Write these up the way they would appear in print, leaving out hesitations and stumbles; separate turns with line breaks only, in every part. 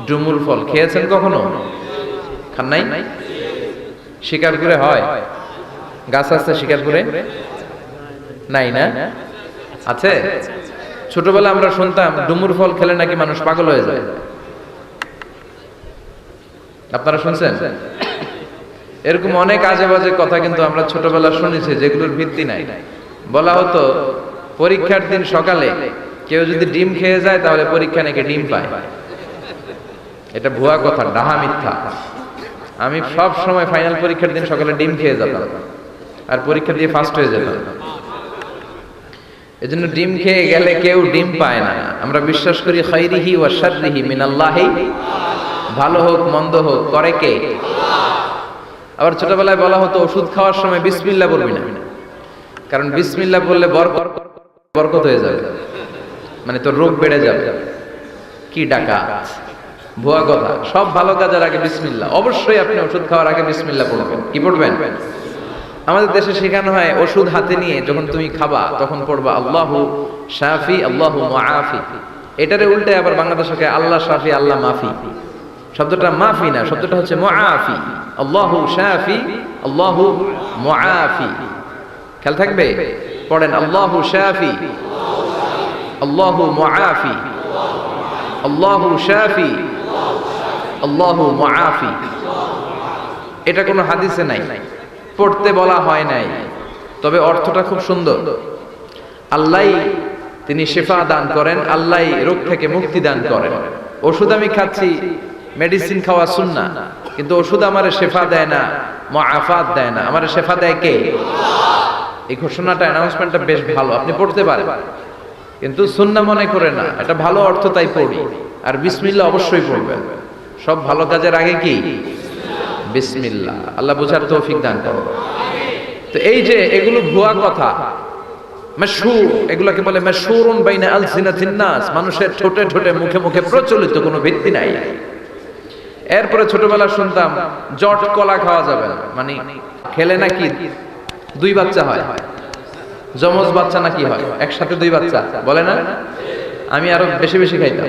ডুমুর ফল খেয়েছেন কখনো? খান নাই? শিকার করে হয়? গাছ আছে শিকার করে? নাই না? আছে? ছোটবেলা আমরা শুনতাম ডুমুর ফল খেলে নাকি মানুষ পাগল হয়ে যায়। আপনারা শুনছেন? এরকম অনেক আজে বাজে কথা কিন্তু আমরা ছোটবেলা শুনেছি, যেগুলোর ভিত্তি নাই। বলা হতো পরীক্ষার দিন সকালে কেউ যদি ডিম খেয়ে যায় তাহলে পরীক্ষা নাকি ডিম পায়। এটা ভুয়া কথা, ডাহা মিথ্যা। আমি সব সময় ফাইনাল পরীক্ষার দিন সকালে ডিম খেয়ে যেতাম আর পরীক্ষা দিয়ে ফার্স্ট হয়ে যেতাম। এজন্য ডিম খেয়ে গেলে কেউ ডিম পায় না। আমরা বিশ্বাস করি খাইরিহি ওয়া শাররিহি মিনাল্লাহি, ভালো হোক মন্দ হোক করে কে? আবার ছোটবেলায় বলা হতো ওষুধ খাওয়ার সময় বিসমিল্লাহ বলবি না, কারণ বিসমিল্লাহ বললে বরকত হয়ে যাবে, মানে তোর রোগ বেড়ে যাবে। কি ডাকাত, ভুয়া কথা। সব ভালো কাজের আগে বিসমিল্লাহ। অবশ্যই আপনি ওষুধ খাওয়ার আগে বিসমিল্লাহ পড়বেন। কি পড়বেন? আমাদের দেশে শেখানো হয় ওষুধ হাতে নিয়ে যখন তুমি খাবা তখন পড়বা আল্লাহু শাফি আল্লাহু মুআফি। এটারে উল্টে আবার বাংলাদেশে আল্লাহ শাফি আল্লাহ মাফি। শব্দটা মাফি না, শব্দটা হচ্ছে মুআফি। আল্লাহু শাফি আল্লাহু মুআফি। খেয়াল থাকবে, পড়েন আল্লাহু শাফি আল্লাহু মুআফি আল্লাহু শাফি আল্লাহু মুআফি। এটা কোনো হাদিসে নাই, পড়তে বলা হয় নাই, তবে অর্থটা খুব সুন্দর। আল্লাহ তিনি শিফা দান করেন, আল্লাহ রোগ থেকে মুক্তি দান করেন। ওষুধ আমি খাচ্ছি, মেডিসিন খাওয়া সুন্নাহ, কিন্তু ওষুধ আমারে শিফা দেয় না, মুআফাত দেয় না। আমারে শিফা দেয় কে? এই ঘোষণাটা, অ্যানাউন্সমেন্টটা বেশ ভালো, আপনি পড়তে পারেন, কিন্তু সুন্নাহ মনে করে না। এটা ভালো অর্থ, তাই পড়ি। আর বিসমিল্লাহ অবশ্যই পড়বেন। সব ভালো কাজের আগে কি? বিসমিল্লাহ। আল্লাহ বুঝার তৌফিক দান করো। তো এই যে এগুলো ভুয়া কথা, মাশহুর, এগুলোকে বলে মাশহুরুন বাইনা আলসিনাতিন নাস, মানুষের ঠোঁটে ঠোঁটে মুখে মুখে প্রচলিত, কোনো ভিত্তি নাই। এরপরে ছোটবেলা শুনতাম জট কলা খাওয়া যাবে না, মানে খেলে নাকি দুই বাচ্চা হয়। যমজ বাচ্চা নাকি হয়, একসাথে দুই বাচ্চা বলে না? আমি আরো বেশি বেশি খাইতাম,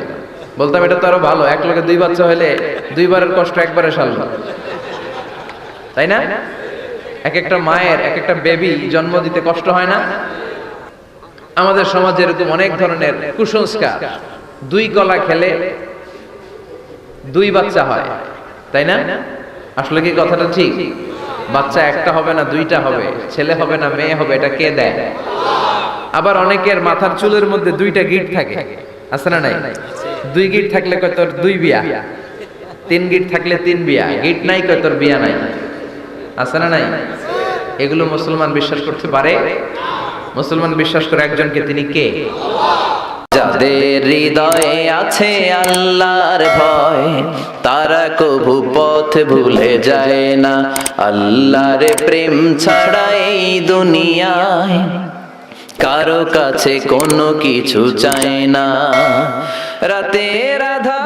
বলতাম এটা তো আরো ভালো, এক লোকে দুই বাচ্চা হলে দুইবারের কষ্ট একবারে সারল, তাই না? এক একটা মায়ের এক একটা বেবি জন্ম দিতে কষ্ট হয় না? আমাদের সমাজে এরকম অনেক ধরনের কুসংস্কার। দুই কলা খেলে দুই বাচ্চা হয়, তাই না? আসলে কি কথাটা ঠিক? বাচ্চা একটা হবে না, দুইটা হবে, ছেলে হবে না মেয়ে হবে, এটা কে দেয়? আবার অনেকের মাথার চুলের মধ্যে দুইটা গিট থাকে, আছে না নাই? দুই গিট থাকলে কয় তোর দুই বিয়া, তিন গিট থাকলে তিন বিয়া, গিট নাই কয় তোর বিয়া নাই, আছে না নাই? এগুলো মুসলমান বিশ্বাস করতে পারে? মুসলমান বিশ্বাস করে একজনকে, তিনি কে?
যাদের হৃদয়ে আছে আল্লাহর ভয়, তারা কভু পথ ভুলে যায় না। আল্লাহর প্রেম ছাড়া এই দুনিয়ায় কারো কাছে কোনো কিছু চায় না। রাতের আধার